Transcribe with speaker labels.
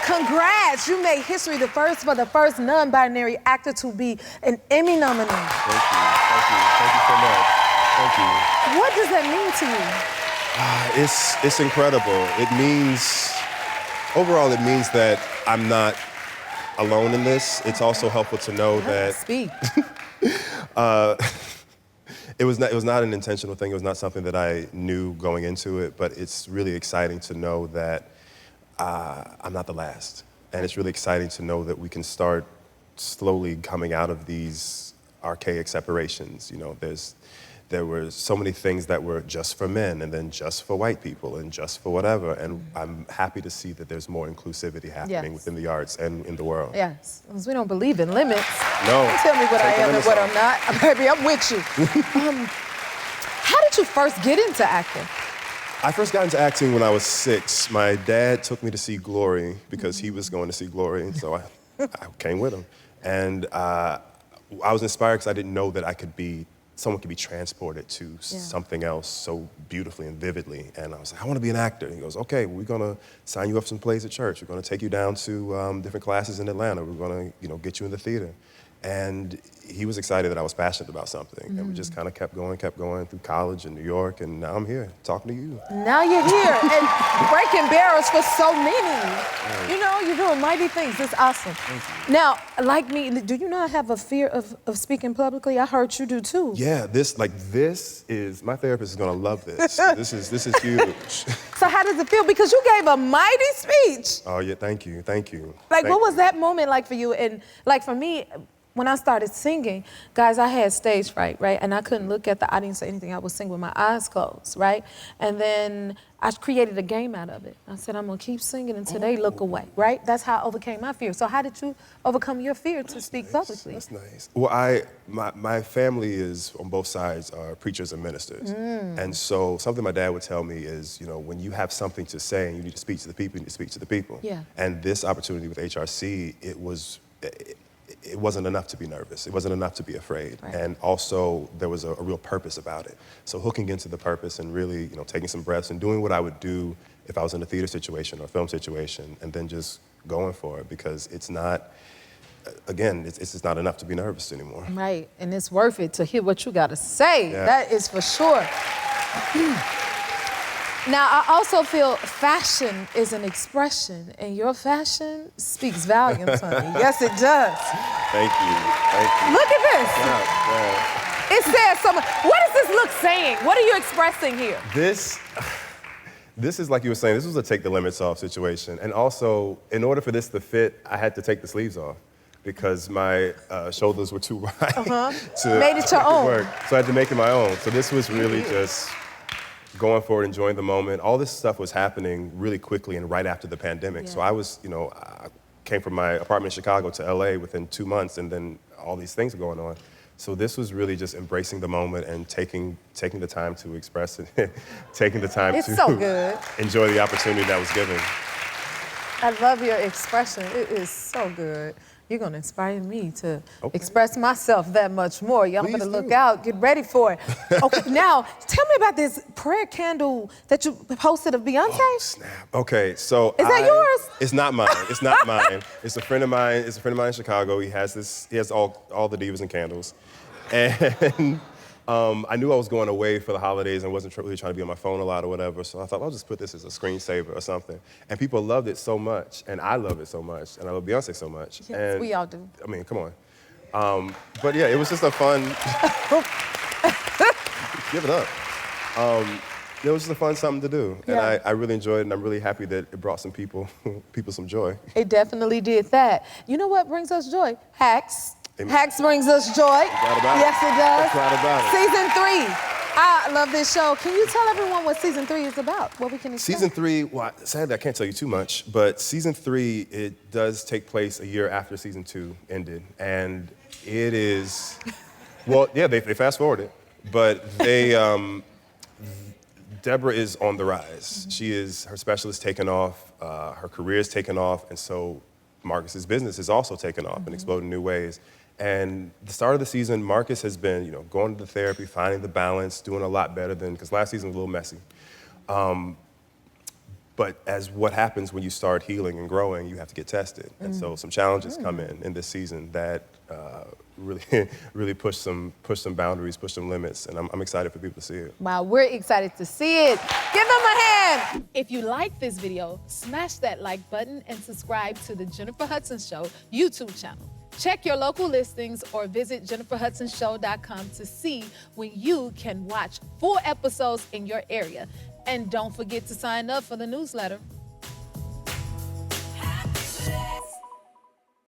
Speaker 1: Congrats, you made history for the first non-binary actor to be an Emmy nominee.
Speaker 2: Thank you so much. Thank you.
Speaker 1: What does that mean to you?
Speaker 2: It's incredible. Overall, it means that I'm not alone in this. It's also helpful to know that
Speaker 1: Speak.
Speaker 2: it was not an intentional thing. It was not something that I knew going into it, but it's really exciting to know that I'm not the last. And it's really exciting to know that we can start slowly coming out of these archaic separations. You know, there were so many things that were just for men and then just for white people and just for whatever. And I'm happy to see that there's more inclusivity happening within the arts and in the world.
Speaker 1: Yes, because we don't believe in limits.
Speaker 2: No.
Speaker 1: Don't tell me what I am and what I'm not. Baby, I'm with you. How did you first get into acting?
Speaker 2: I first got into acting when I was 6. My dad took me to see Glory because he was going to see Glory, and so I came with him. And I was inspired because I didn't know that someone could be transported to something else so beautifully and vividly. And I was like, I want to be an actor. And he goes, okay, we're going to sign you up some plays at church. We're going to take you down to different classes in Atlanta. We're going to, get you in the theater. And he was excited that I was passionate about something. And we just kind of kept going through college in New York. And now I'm here talking to you.
Speaker 1: Now you're here and breaking barriers for so many. You know, you're doing mighty things. It's awesome.
Speaker 2: Thank you.
Speaker 1: Now, like me, do you not have a fear of speaking publicly? I heard you do too.
Speaker 2: Yeah, this is, my therapist is gonna love this. This is huge.
Speaker 1: So how does it feel? Because you gave a mighty speech.
Speaker 2: Oh yeah, thank you.
Speaker 1: Like, what was that moment like for you? And like for me, when I started singing, guys, I had stage fright, right? And I couldn't look at the audience or anything. I would sing with my eyes closed, right? And then I created a game out of it. I said, I'm gonna keep singing until they look away, right? That's how I overcame my fear. So how did you overcome your fear to speak publicly?
Speaker 2: That's nice. Well, my family is, on both sides, are preachers and ministers. And so something my dad would tell me is, when you have something to say and you need to speak to the people, you need to speak to the people.
Speaker 1: Yeah.
Speaker 2: And this opportunity with HRC, it wasn't enough to be nervous. It wasn't enough to be afraid.
Speaker 1: Right.
Speaker 2: And also, there was a real purpose about it. So hooking into the purpose and really, taking some breaths and doing what I would do if I was in a theater situation or a film situation, and then just going for it, because it's not, again, it's just not enough to be nervous anymore.
Speaker 1: Right, and it's worth it to hear what you gotta say.
Speaker 2: Yeah.
Speaker 1: That is for sure. Now, I also feel fashion is an expression, and your fashion speaks volumes, honey. Yes, it does.
Speaker 2: Thank you.
Speaker 1: Look at this.
Speaker 2: Yeah.
Speaker 1: It says so much. What is this look saying? What are you expressing here?
Speaker 2: This is, like you were saying, this was a take the limits off situation. And also, in order for this to fit, I had to take the sleeves off because my shoulders were too wide to
Speaker 1: Made it your own.
Speaker 2: work. So I had to make it my own. So this was really just going forward, enjoying the moment. All this stuff was happening really quickly and right after the pandemic.
Speaker 1: Yeah.
Speaker 2: So I was, I came from my apartment in Chicago to LA within 2 months, and then all these things were going on. So this was really just embracing the moment and taking the time to express it, taking the time
Speaker 1: It's
Speaker 2: to
Speaker 1: so good.
Speaker 2: enjoy the opportunity that was given.
Speaker 1: I love your expression. It is so good. You're gonna inspire me to express myself that much more. Y'all better look out, get ready for it. Okay, now, tell me about this prayer candle that you posted of Beyonce.
Speaker 2: Oh, snap. Okay, so
Speaker 1: Is that yours?
Speaker 2: It's not mine. It's not mine. It's a friend of mine. It's a friend of mine in Chicago. He has all the divas and candles. And I knew I was going away for the holidays and wasn't really trying to be on my phone a lot or whatever, so I thought, I'll just put this as a screensaver or something. And people loved it so much, and I love it so much, and I love Beyonce so much.
Speaker 1: Yes,
Speaker 2: and,
Speaker 1: we all do.
Speaker 2: I mean, come on. But yeah, it was just a fun... Give it up. It was just a fun something to do, and I really enjoyed it, and I'm really happy that it brought some people some joy.
Speaker 1: It definitely did that. You know what brings us joy? Hacks. Hacks brings us joy. Yes, it does. Season 3. I love this show. Can you tell everyone what season 3 is about? What we can expect?
Speaker 2: Season 3, well, sadly, I can't tell you too much, but season 3, it does take place a year after season 2 ended. And it is, well, yeah, they fast forwarded, but they, Deborah is on the rise. Her specialist taken off, her career is taken off, and so Marcus's business is also taken off and exploded in new ways. And the start of the season, Marcus has been, going to the therapy, finding the balance, doing a lot better because last season was a little messy. But as what happens when you start healing and growing, you have to get tested. And so some challenges come in this season that really, really push some boundaries, push some limits, and I'm excited for people to see it.
Speaker 1: Wow, we're excited to see it. Give them a hand. If you like this video, smash that like button and subscribe to the Jennifer Hudson Show YouTube channel. Check your local listings or visit jenniferhudsonshow.com to see when you can watch full episodes in your area. And don't forget to sign up for the newsletter.